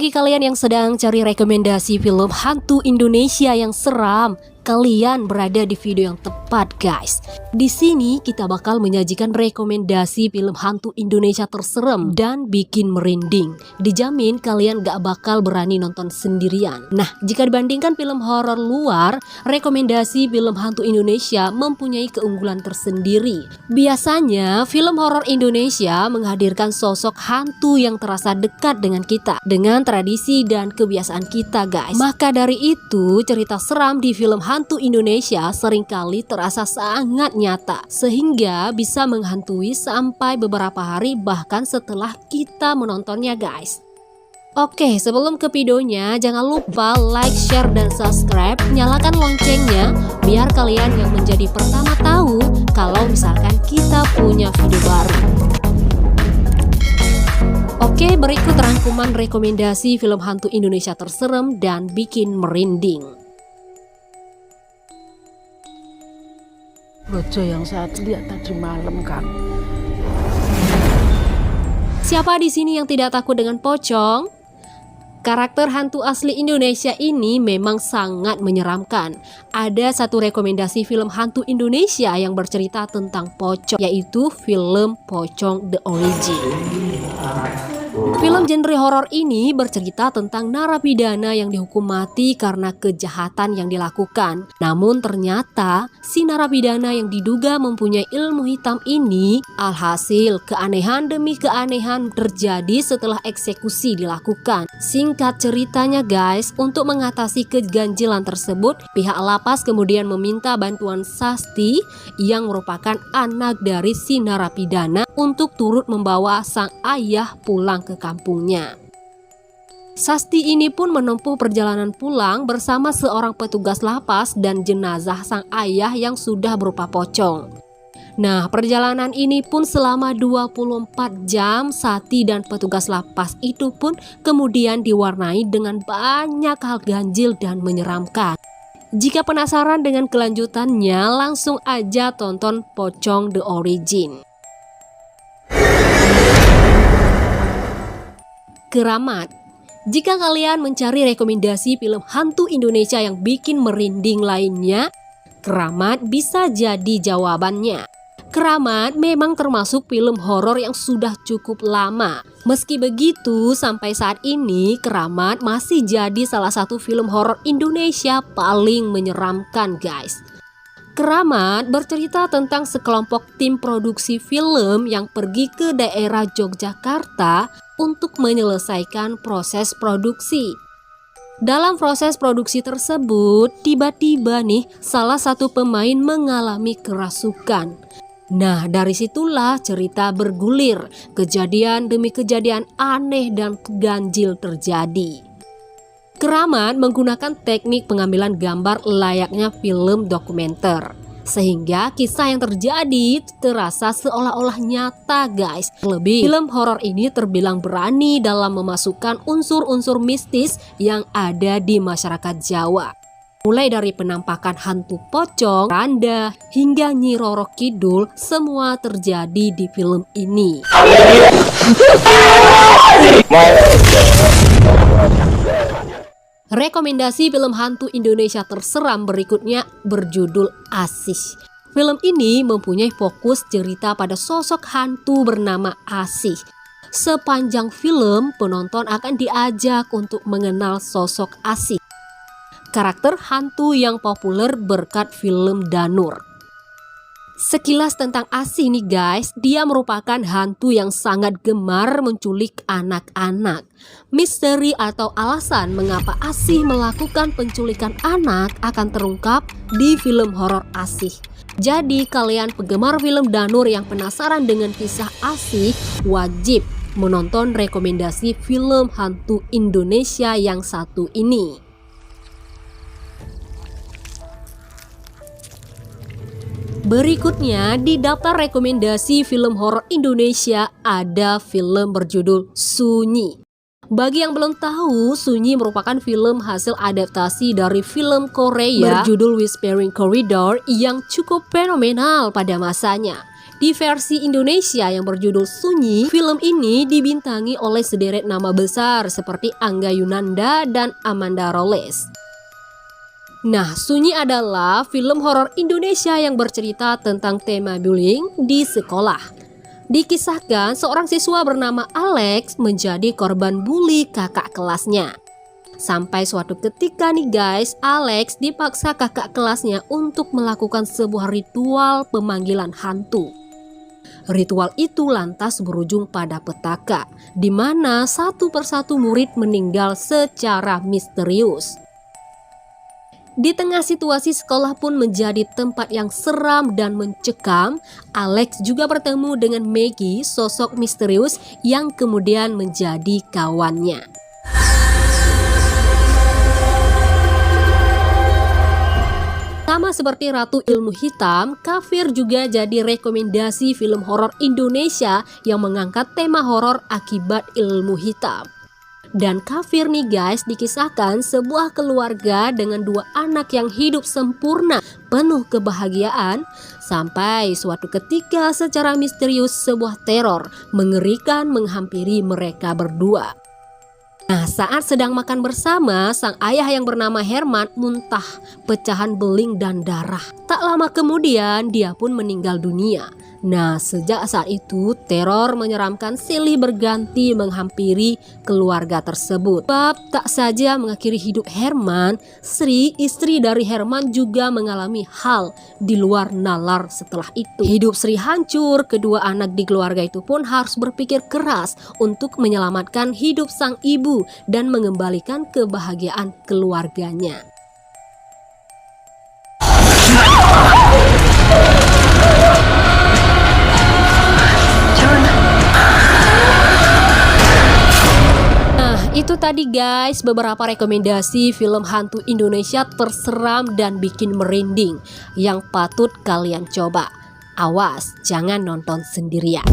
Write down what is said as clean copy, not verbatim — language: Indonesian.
bagi kalian yang sedang cari rekomendasi film hantu Indonesia yang seram, kalian berada di video yang tepat, guys. Di sini kita bakal menyajikan rekomendasi film hantu Indonesia terserem dan bikin merinding. Dijamin kalian gak bakal berani nonton sendirian. Nah, jika dibandingkan film horor luar, rekomendasi film hantu Indonesia mempunyai keunggulan tersendiri. Biasanya film horor Indonesia menghadirkan sosok hantu yang terasa dekat dengan kita, dengan tradisi dan kebiasaan kita, guys. Maka dari itu, cerita seram di film hantu Indonesia seringkali terasa sangat nyata, sehingga bisa menghantui sampai beberapa hari bahkan setelah kita menontonnya, guys. Oke, sebelum ke videonya, jangan lupa like, share, dan subscribe. Nyalakan loncengnya biar kalian yang menjadi pertama tahu kalau misalkan kita punya video baru. Oke, berikut rangkuman rekomendasi film hantu Indonesia terserem dan bikin merinding. Rojo yang saya lihat tadi malam, Kang. Siapa di sini yang tidak takut dengan pocong? Karakter hantu asli Indonesia ini memang sangat menyeramkan. Ada satu rekomendasi film hantu Indonesia yang bercerita tentang pocong, yaitu film Pocong The Origin. Film genre horor ini bercerita tentang narapidana yang dihukum mati karena kejahatan yang dilakukan. Namun ternyata si narapidana yang diduga mempunyai ilmu hitam ini, alhasil keanehan demi keanehan terjadi setelah eksekusi dilakukan. Singkat ceritanya, guys, untuk mengatasi keganjilan tersebut, pihak lapas kemudian meminta bantuan Sasti yang merupakan anak dari si narapidana untuk turut membawa sang ayah pulang ke kampungnya. Sasti ini pun menempuh perjalanan pulang bersama seorang petugas lapas dan jenazah sang ayah yang sudah berupa pocong. Nah, perjalanan ini pun selama 24 jam. Sati dan petugas lapas itu pun kemudian diwarnai dengan banyak hal ganjil dan menyeramkan. Jika penasaran dengan kelanjutannya, langsung aja tonton Pocong The Origin. Keramat. Jika kalian mencari rekomendasi film hantu Indonesia yang bikin merinding lainnya, Keramat bisa jadi jawabannya. Keramat memang termasuk film horor yang sudah cukup lama. Meski begitu, sampai saat ini Keramat masih jadi salah satu film horor Indonesia paling menyeramkan, guys. Keramat bercerita tentang sekelompok tim produksi film yang pergi ke daerah Yogyakarta untuk menyelesaikan proses produksi. Dalam proses produksi tersebut, tiba-tiba nih salah satu pemain mengalami kerasukan. Nah, dari situlah cerita bergulir, kejadian demi kejadian aneh dan ganjil terjadi. Keramat menggunakan teknik pengambilan gambar layaknya film dokumenter, sehingga kisah yang terjadi terasa seolah-olah nyata, guys. Terlebih, film horor ini terbilang berani dalam memasukkan unsur-unsur mistis yang ada di masyarakat Jawa. Mulai dari penampakan hantu pocong, randa, hingga Nyi Roro Kidul, semua terjadi di film ini. Rekomendasi film hantu Indonesia terseram berikutnya berjudul Asih. Film ini mempunyai fokus cerita pada sosok hantu bernama Asih. Sepanjang film, penonton akan diajak untuk mengenal sosok Asih, karakter hantu yang populer berkat film Danur. Sekilas tentang Asih nih, guys, dia merupakan hantu yang sangat gemar menculik anak-anak. Misteri atau alasan mengapa Asih melakukan penculikan anak akan terungkap di film horor Asih. Jadi kalian penggemar film Danur yang penasaran dengan kisah Asih, wajib menonton rekomendasi film hantu Indonesia yang satu ini. Berikutnya di daftar rekomendasi film horor Indonesia ada film berjudul Sunyi. Bagi yang belum tahu, Sunyi merupakan film hasil adaptasi dari film Korea berjudul Whispering Corridor yang cukup fenomenal pada masanya. Di versi Indonesia yang berjudul Sunyi, film ini dibintangi oleh sederet nama besar seperti Angga Yunanda dan Amanda Rolles. Nah, Sunyi adalah film horor Indonesia yang bercerita tentang tema bullying di sekolah. Dikisahkan seorang siswa bernama Alex menjadi korban bully kakak kelasnya. Sampai suatu ketika nih guys, Alex dipaksa kakak kelasnya untuk melakukan sebuah ritual pemanggilan hantu. Ritual itu lantas berujung pada petaka, di mana satu persatu murid meninggal secara misterius. Di tengah situasi sekolah pun menjadi tempat yang seram dan mencekam, Alex juga bertemu dengan Maggie, sosok misterius yang kemudian menjadi kawannya. Sama seperti Ratu Ilmu Hitam, Kafir juga jadi rekomendasi film horor Indonesia yang mengangkat tema horor akibat ilmu hitam. Dan Kafir nih guys, dikisahkan sebuah keluarga dengan 2 anak yang hidup sempurna, penuh kebahagiaan, sampai suatu ketika secara misterius sebuah teror mengerikan menghampiri mereka berdua. Nah, saat sedang makan bersama, sang ayah yang bernama Herman muntah pecahan beling dan darah. Tak lama kemudian dia pun meninggal dunia. Nah, sejak saat itu teror menyeramkan silih berganti menghampiri keluarga tersebut. Sebab tak saja mengakhiri hidup Herman, Sri, istri dari Herman juga mengalami hal di luar nalar setelah itu. Hidup Sri hancur, kedua anak di keluarga itu pun harus berpikir keras untuk menyelamatkan hidup sang ibu dan mengembalikan kebahagiaan keluarganya. Itu tadi guys beberapa rekomendasi film hantu Indonesia terseram dan bikin merinding yang patut kalian coba. Awas, jangan nonton sendirian.